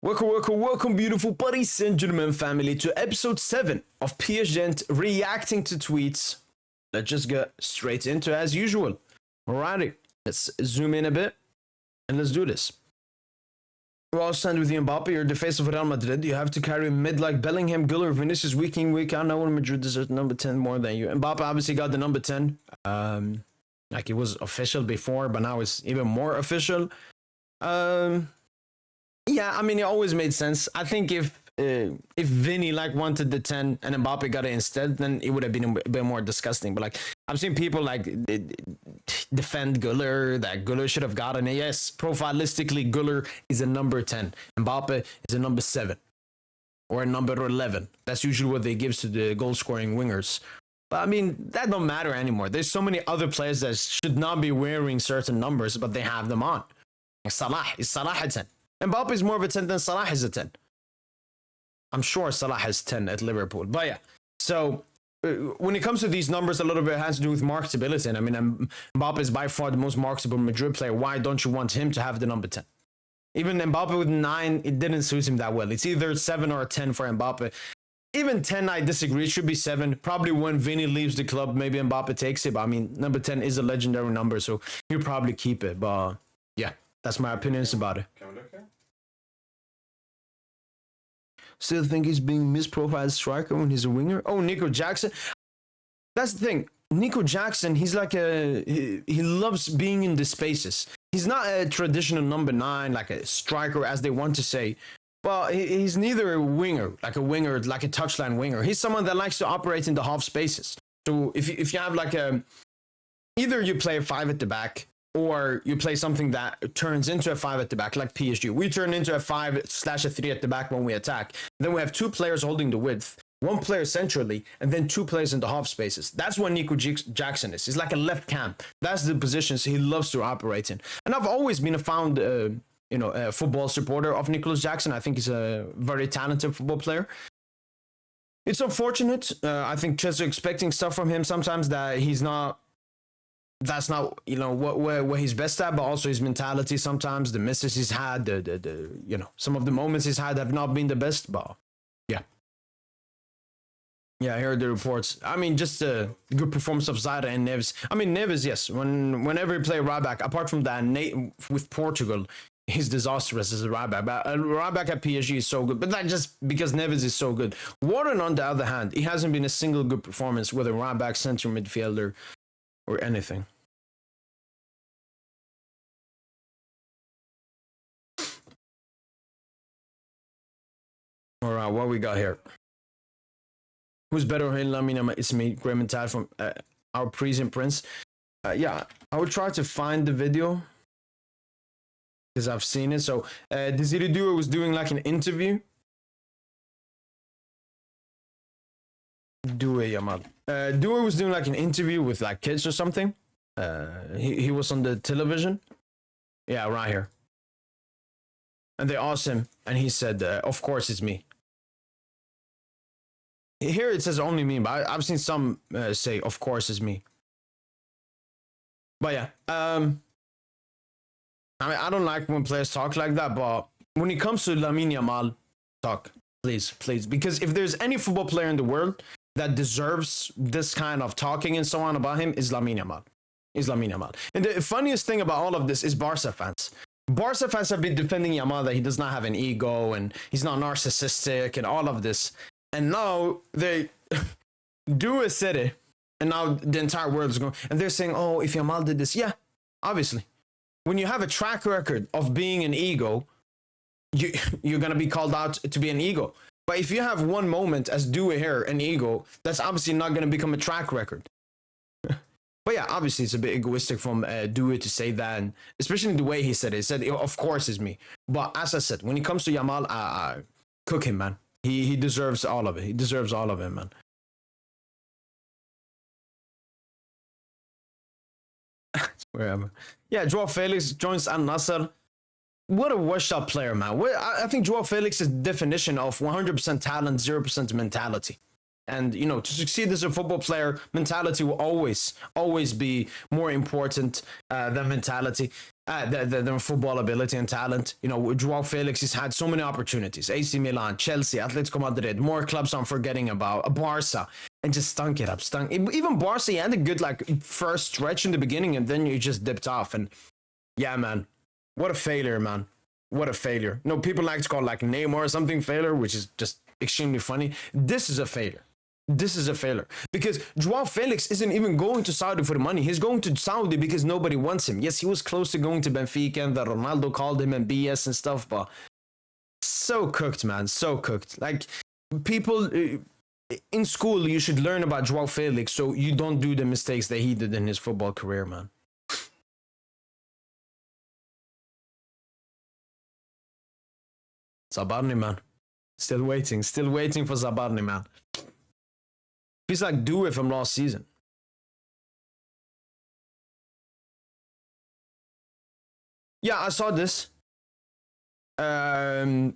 Welcome, beautiful buddies, saint-germain family, to episode 7 of PSGINT reacting to tweets. Let's just get straight into it as usual. Alrighty, let's zoom in a bit and let's do this. Well, stand with you, Mbappe. You're the face of Real Madrid. You have to carry mid like Bellingham, Güler, Vinicius, week in, week out. No one in Madrid deserves number 10 more than you. Mbappe obviously got the number 10. Like it was official before, but now it's even more official. Yeah, I mean, it always made sense. I think if Vinny like wanted the 10 and Mbappe got it instead, then it would have been a bit more disgusting. But like, I've seen people like defend Güler, that Güler should have gotten it. Yes, profilistically, Güler is a number 10. Mbappe is a number 7 or a number 11. That's usually what they give to the goal-scoring wingers. But I mean, that don't matter anymore. There's so many other players that should not be wearing certain numbers, but they have them on. Salah a 10. Mbappe is more of a 10 than Salah is a 10. I'm sure Salah has 10 at Liverpool. But yeah, so when it comes to these numbers, a lot of it has to do with marketability. And I mean, Mbappe is by far the most marketable Madrid player. Why don't you want him to have the number 10? Even Mbappe with 9, it didn't suit him that well. It's either 7 or 10 for Mbappe. Even 10, I disagree. It should be 7. Probably when Vinny leaves the club, maybe Mbappe takes it. But I mean, number 10 is a legendary number, so he'll probably keep it. But yeah, that's my opinions about it. Still think he's being misprofiled striker when he's a winger? Oh, Nico Jackson. That's the thing. Nico Jackson, he's like he loves being in the spaces. He's not a traditional number 9, like a striker, as they want to say. But he's neither a winger, like a touchline winger. He's someone that likes to operate in the half spaces. So if you have like either you play a 5 at the back, or you play something that turns into a 5 at the back, like PSG. We turn into a 5/3 at the back when we attack. Then we have 2 players holding the width, 1 player centrally, and then 2 players in the half spaces. That's what Nico Jackson is. He's like a left cam. That's the positions he loves to operate in. And I've always been a football supporter of Nicolas Jackson. I think he's a very talented football player. It's unfortunate. I think Chelsea are expecting stuff from him sometimes that he's not. That's not, what he's best at, but also his mentality sometimes, the misses he's had, some of the moments he's had have not been the best, but yeah. Yeah, I heard the reports. I mean, just the good performance of Zaire and Neves. I mean, Neves, yes, whenever he play right back, apart from that, with Portugal, he's disastrous as a right back. But a right back at PSG is so good, but not just because Neves is so good. Warren, on the other hand, he hasn't been a single good performance with a right back, center midfielder, or anything. All right, what we got here? Who's better in Lamine Yamal? It's me, Graham Mental from our Prison Prince. Yeah, I will try to find the video because I've seen it. So, Desiree Dua was doing like an interview. Dua was doing like an interview with like kids or something. He was on the television. Yeah, right here. And they asked him, and he said, of course it's me. Here it says only me, but I've seen some say, of course it's me. But yeah, I mean, I don't like when players talk like that, but when it comes to Lamine Yamal, talk, please. Because if there's any football player in the world that deserves this kind of talking and so on about him, is Lamine Yamal. And the funniest thing about all of this is Barca fans. Barca fans have been defending Yamal that he does not have an ego and he's not narcissistic and all of this. And now they do a city, and now the entire world is going, and they're saying, oh, if Yamal did this, yeah, obviously. When you have a track record of being an ego, you're going to be called out to be an ego. But if you have one moment as Dua here, an ego, that's obviously not going to become a track record. But yeah, obviously it's a bit egoistic from Dua to say that, and especially the way he said it. He said, of course it's me. But as I said, when it comes to Yamal, cook him, man. He deserves all of it. He deserves all of it, man. Wherever. Yeah, Joao Felix joins Al Nassr. What a washed up player, man. I think Joao Felix is the definition of 100% talent, 0% mentality. And, you know, to succeed as a football player, mentality will always be more important than mentality. Than football ability and talent. You know, Joao Felix has had so many opportunities. AC Milan, Chelsea, Atletico Madrid, more clubs I'm forgetting about, Barca, and just stunk it up. Even Barca, he had a good like first stretch in the beginning, and then you just dipped off. And yeah, man, what a failure, man. What a failure. You know, people like to call like Neymar or something failure, which is just extremely funny. This is a failure. This is a failure because Joao Felix isn't even going to Saudi for the money. He's going to Saudi because nobody wants him. Yes, he was close to going to Benfica and that Ronaldo called him and BS and stuff, but so cooked, man. So cooked. Like, people in school, you should learn about Joao Felix so you don't do the mistakes that he did in his football career, man. Zabarni, man. Still waiting for Zabarni, man. He's like Due from last season. Yeah, I saw this. Is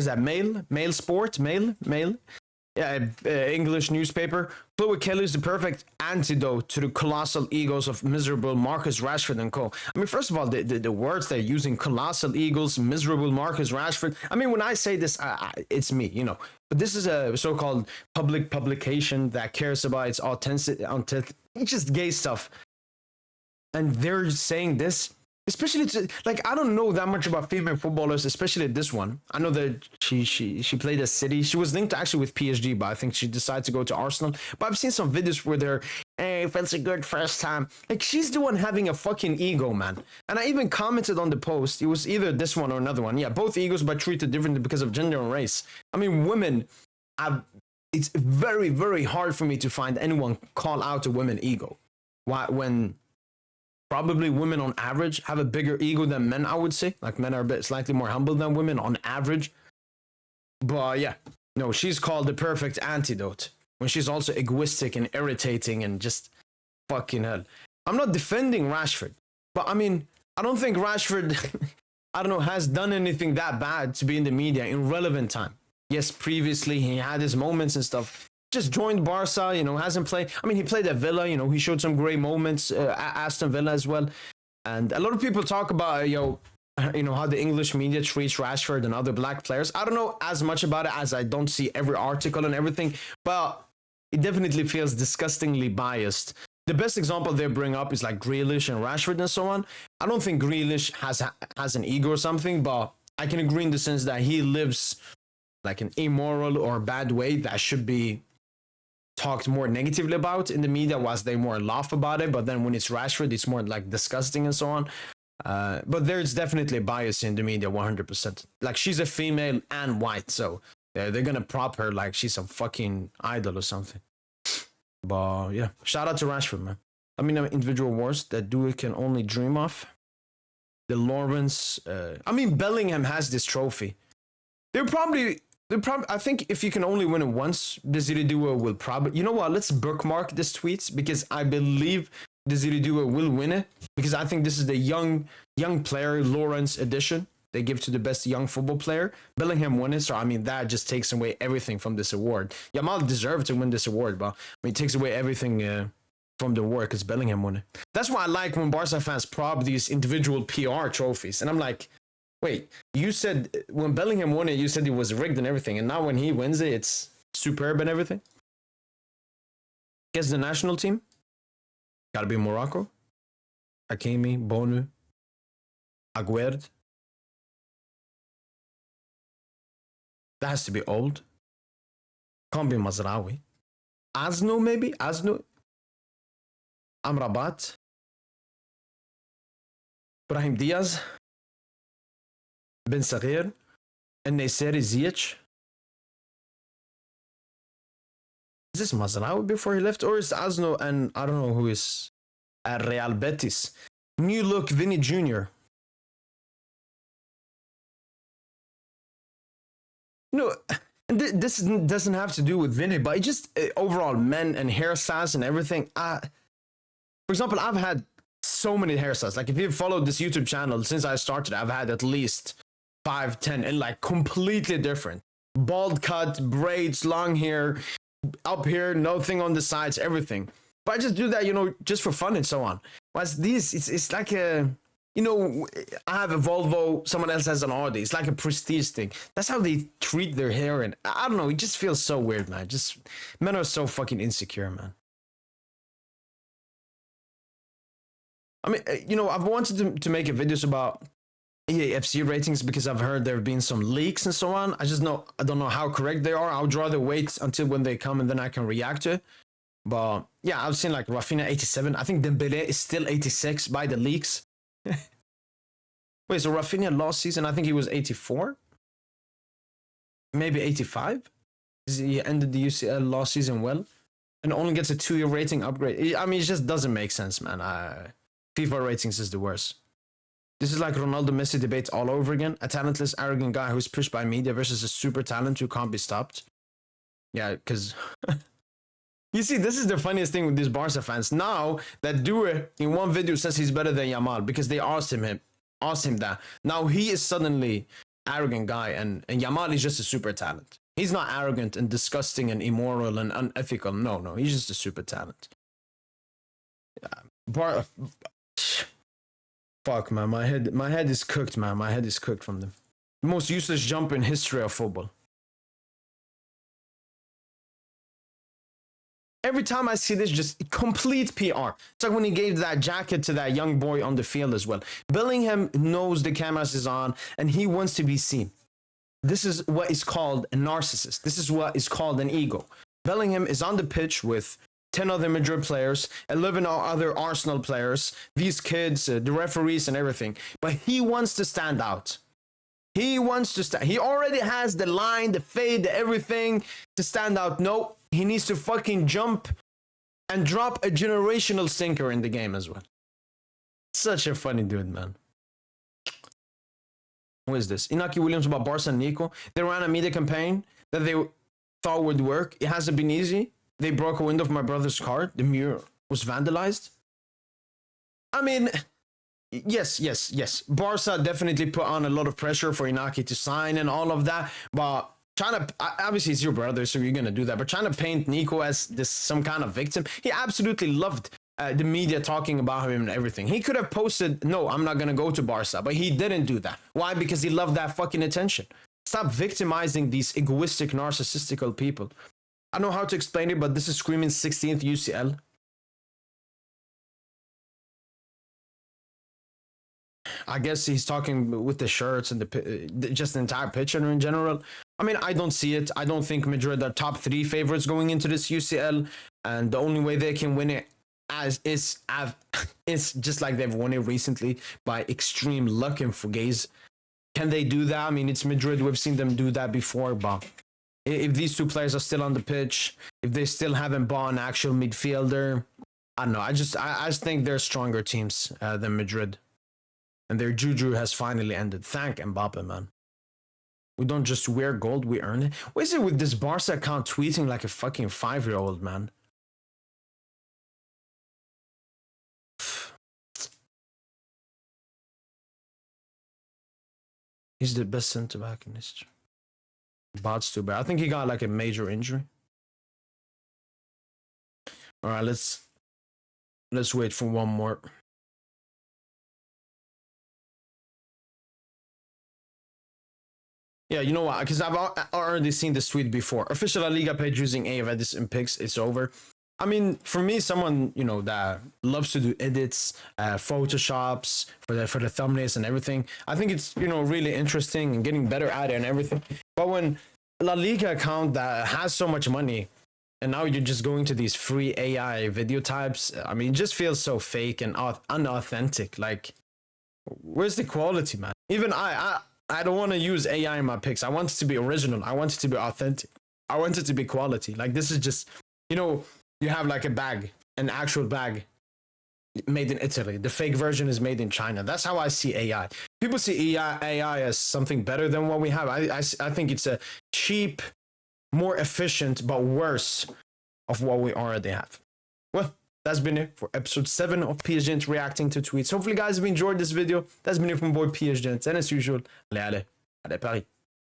that Mail Sport? Mail? Yeah, English newspaper. Chloe Kelly is the perfect antidote to the colossal egos of miserable Marcus Rashford and co. I mean, first of all, the words they're using, colossal egos, miserable Marcus Rashford. I mean, when I say this, it's me, you know. But this is a so-called public publication that cares about its authenticity, just gay stuff. And they're saying this. Especially like, I don't know that much about female footballers, especially this one. I know that she played at City. She was linked actually with PSG, but I think she decided to go to Arsenal. But I've seen some videos where they're, hey, felt a good first time. Like, she's the one having a fucking ego, man. And I even commented on the post. It was either this one or another one. Yeah, both egos, but treated differently because of gender and race. I mean, women it's very, very hard for me to find anyone call out a women ego. Why, when probably women on average have a bigger ego than men, I would say. Like, men are a bit slightly more humble than women on average. But yeah, no, she's called the perfect antidote when she's also egoistic and irritating and just fucking hell. I'm not defending Rashford, but I mean, I don't think Rashford, I don't know, has done anything that bad to be in the media in relevant time. Yes, previously he had his moments and stuff. Just joined Barca, you know, hasn't played. I mean, he played at Villa, you know, he showed some great moments at Aston Villa as well. And a lot of people talk about, you know, how the English media treats Rashford and other black players. I don't know as much about it as I don't see every article and everything, but it definitely feels disgustingly biased. The best example they bring up is like Grealish and Rashford and so on. I don't think Grealish has an ego or something, but I can agree in the sense that he lives like an immoral or bad way that should be talked more negatively about in the media, whilst they more laugh about it. But then when it's Rashford, it's more like disgusting and so on. But there's definitely a bias in the media, 100%. Like, she's a female and white, so they're gonna prop her like she's some fucking idol or something. But yeah, shout out to Rashford, man. I mean, individual awards that Dewey can only dream of. The Lawrence, I mean, Bellingham has this trophy. They're probably, I think if you can only win it once, the Ziri Duo will probably, you know what, let's bookmark this tweet because I believe the Ziri Duo will win it, because I think this is the young player Lawrence edition they give to the best young football player. Bellingham won it, so I mean, that just takes away everything from this award. Yamal deserved to win this award, but I mean, it takes away everything from the award because Bellingham won it. That's why I like when Barca fans prop these individual PR trophies, and I'm like, wait, you said when Bellingham won it, you said it was rigged and everything, and now when he wins it, it's superb and everything? Guess the national team? Gotta be Morocco. Hakimi, Bonu, Aguerd. That has to be old. Can't be Mazraoui. Asno, maybe? Asno? Amrabat. Brahim Diaz. Ben Saghir. And Neyseri Ziyech. Is this Mazraoui before he left? Or is Asno and I don't know who is at Real Betis? New look Vinny Jr. No, this doesn't have to do with Vinny, but it just overall men and hairstyles and everything. For example, I've had so many hairstyles. Like, if you've followed this YouTube channel since I started, I've had at least 5, 10, and like completely different. bald cut, braids, long hair, up here, nothing on the sides, everything. But I just do that, you know, just for fun and so on. Whereas this, it's like a, you know, I have a Volvo, someone else has an Audi. It's like a prestige thing. That's how they treat their hair, and I don't know. It just feels so weird, man. Just men are so fucking insecure, man. I mean, you know, I've wanted to make a videos about EAFC ratings because I've heard there have been some leaks and so on. I don't know how correct they are. I would rather wait until when they come and then I can react to it. But yeah, I've seen like Rafinha 87. I think Dembele is still 86 by the leaks. Wait, so Rafinha last season, I think he was 84? Maybe 85? He ended the UCL last season well and only gets a 2-year rating upgrade. I mean, it just doesn't make sense, man. FIFA ratings is the worst. This is like Ronaldo Messi debates all over again. A talentless, arrogant guy who's pushed by media versus a super talent who can't be stopped. Yeah, because... You see, this is the funniest thing with these Barca fans. Now that Due in one video says he's better than Yamal because they asked him that. Now he is suddenly arrogant guy and Yamal is just a super talent. He's not arrogant and disgusting and immoral and unethical. No, he's just a super talent. Yeah. Fuck, man, my head is cooked, man. My head is cooked from them. The most useless jump in history of football. Every time I see this, just complete PR. It's like when he gave that jacket to that young boy on the field as well. Bellingham knows the cameras is on and he wants to be seen. This is what is called a narcissist. This is what is called an ego. Bellingham is on the pitch with 10 other Madrid players, 11 other Arsenal players, these kids, the referees and everything. But he wants to stand out. He wants to stand. He already has the line, the fade, everything to stand out. No, he needs to fucking jump and drop a generational stinker in the game as well. Such a funny dude, man. Who is this? Inaki Williams about Barca and Nico. They ran a media campaign that they thought would work. It hasn't been easy. They broke a window of my brother's car. The mirror was vandalized. I mean... Yes. Barca definitely put on a lot of pressure for Inaki to sign and all of that. But trying to, obviously it's your brother, so you're going to do that. But trying to paint Nico as some kind of victim, he absolutely loved the media talking about him and everything. He could have posted, no, I'm not going to go to Barca. But he didn't do that. Why? Because he loved that fucking attention. Stop victimizing these egoistic, narcissistical people. I don't know how to explain it, but this is screaming 16th UCL. I guess he's talking with the shirts and just the entire picture in general. I mean, I don't see it. I don't think Madrid are top 3 favorites going into this UCL, and the only way they can win it is just like they've won it recently by extreme luck and fugazi. Can they do that? I mean, it's Madrid. We've seen them do that before, but if these two players are still on the pitch, if they still haven't bought an actual midfielder, I don't know. I just think they're stronger teams than Madrid. And their juju has finally ended. Thank Mbappe, man. We don't just wear gold, we earn it. What is it with this Barca account tweeting like a fucking 5-year-old, man? He's the best centre-back in history. Bot's too bad. I think he got like a major injury. All right, let's wait for one more. Yeah, you know what? Because I've already seen this tweet before. Official La Liga page using A of edits and picks. It's over. I mean, for me, someone, you know, that loves to do edits, photoshops for the thumbnails and everything, I think it's, you know, really interesting and getting better at it and everything. But when La Liga account that has so much money and now you're just going to these free AI video types, I mean, it just feels so fake and unauthentic. Like, where's the quality, man? Even I don't want to use AI in my picks. I want it to be original. I want it to be authentic. I want it to be quality. Like, this is just, you know, you have like a bag, an actual bag made in Italy. The fake version is made in China. That's how I see AI. People see AI as something better than what we have. I think it's a cheap, more efficient, but worse of what we already have. Well, that's been it for episode 7 of PSGINT reacting to tweets. Hopefully, guys have enjoyed this video. That's been it from boy PSGINT. And as usual, allez, Paris.